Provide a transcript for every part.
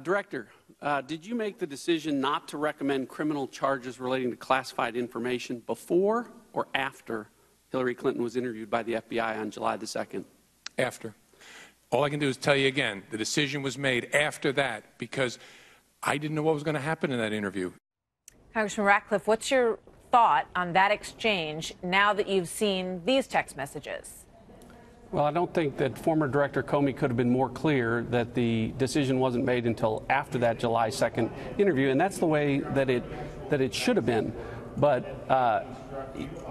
Director, did you make the decision not to recommend criminal charges relating to classified information before or after Hillary Clinton was interviewed by the FBI on July the 2nd? After. All I can do is tell you again, the decision was made after that because I didn't know what was going to happen in that interview. Congressman Ratcliffe, what's your thought on that exchange now that you've seen these text messages? Well, I don't think that former Director Comey could have been more clear that the decision wasn't made until after that July 2nd interview, and that's the way that it should have been. But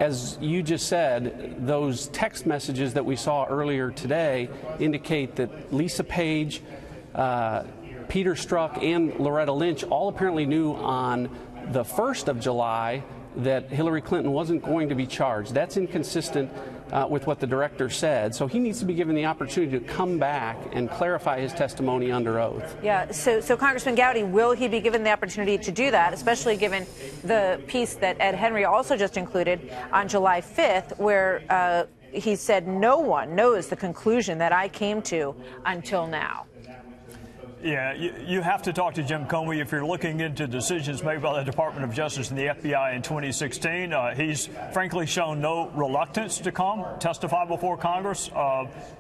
as you just said, those text messages that we saw earlier today indicate that Lisa Page, Peter Strzok, and Loretta Lynch all apparently knew on the 1st of July that Hillary Clinton wasn't going to be charged. That's inconsistent with what the director said. So he needs to be given the opportunity to come back and clarify his testimony under oath. Yeah, so Congressman Gowdy, will he be given the opportunity to do that, especially given the piece that Ed Henry also just included on July 5th, where he said no one knows the conclusion that I came to until now? Yeah, you have to talk to Jim Comey if you're looking into decisions made by the Department of Justice and the FBI in 2016. He's frankly shown no reluctance to come testify before Congress,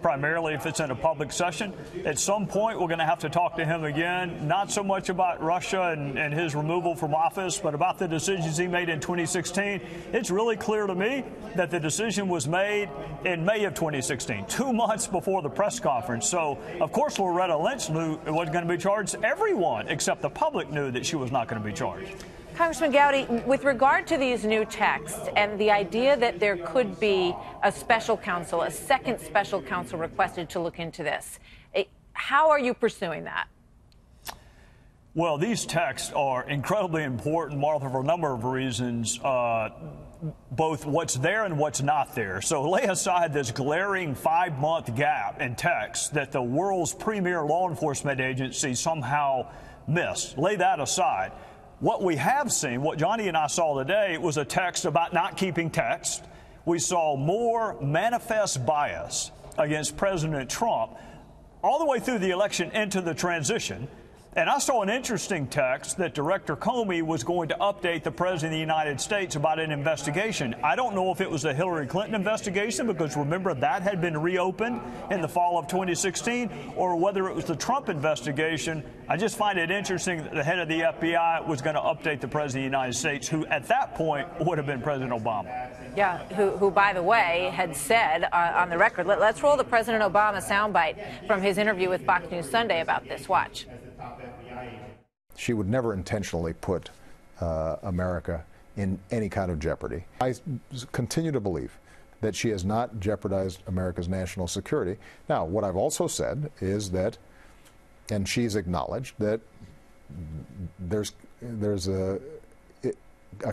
primarily if it's in a public session. At some point, we're going to have to talk to him again, not so much about Russia and his removal from office, but about the decisions he made in 2016. It's really clear to me that the decision was made in May of 2016, 2 months before the press conference. So, of course, Loretta Lynch knew it wasn't going to be charged. Everyone except the public knew that she was not going to be charged. Congressman Gowdy, with regard to these new texts and the idea that there could be a special counsel, a second special counsel requested to look into this, how are you pursuing that? Well, these texts are incredibly important, Martha, for a number of reasons, both what's there and what's not there. So lay aside this glaring 5-month gap in texts that the world's premier law enforcement agency somehow missed. Lay that aside. What we have seen, what Johnny and I saw today, was a text about not keeping text. We saw more manifest bias against President Trump all the way through the election into the transition. And I saw an interesting text that Director Comey was going to update the President of the United States about an investigation. I don't know if it was a Hillary Clinton investigation, because remember that had been reopened in the fall of 2016, or whether it was the Trump investigation. I just find it interesting that the head of the FBI was going to update the President of the United States, who at that point would have been President Obama. Yeah, who by the way, had said on the record, let's roll the President Obama soundbite from his interview with Fox News Sunday about this. Watch. She would never intentionally put America in any kind of jeopardy. I continue to believe that she has not jeopardized America's national security. Now, what I've also said is that, and she's acknowledged, that there's a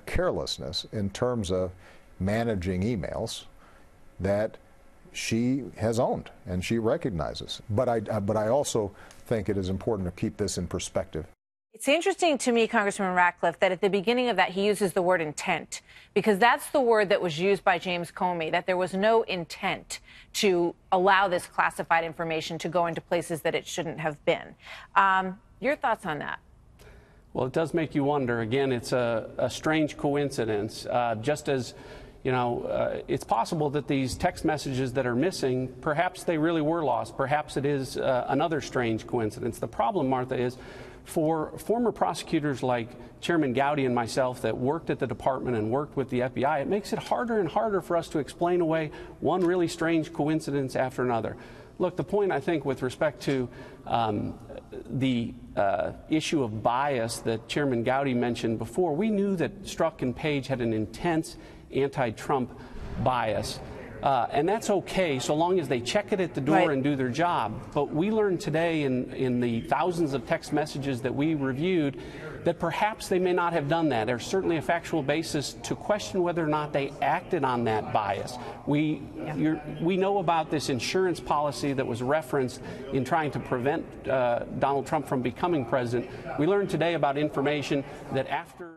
carelessness in terms of managing emails that she has owned and she recognizes. But I also think it is important to keep this in perspective. It's interesting to me, Congressman Ratcliffe, that at the beginning of that he uses the word intent, because that's the word that was used by James Comey, that there was no intent to allow this classified information to go into places that it shouldn't have been. Your thoughts on that? Well, it does make you wonder. Again, it's a strange coincidence. Just as, you know, it's possible that these text messages that are missing, perhaps they really were lost. Perhaps it is another strange coincidence. The problem, Martha, is for former prosecutors like Chairman Gowdy and myself that worked at the department and worked with the FBI, it makes it harder and harder for us to explain away one really strange coincidence after another. Look, the point, I think, with respect to the issue of bias that Chairman Gowdy mentioned before, we knew that Strzok and Page had an intense anti-Trump bias. And that's okay so long as they check it at the door and do their job. But we learned today in the thousands of text messages that we reviewed that perhaps they may not have done that. There's certainly a factual basis to question whether or not they acted on that bias. We know about this insurance policy that was referenced in trying to prevent Donald Trump from becoming president. We learned today about information that after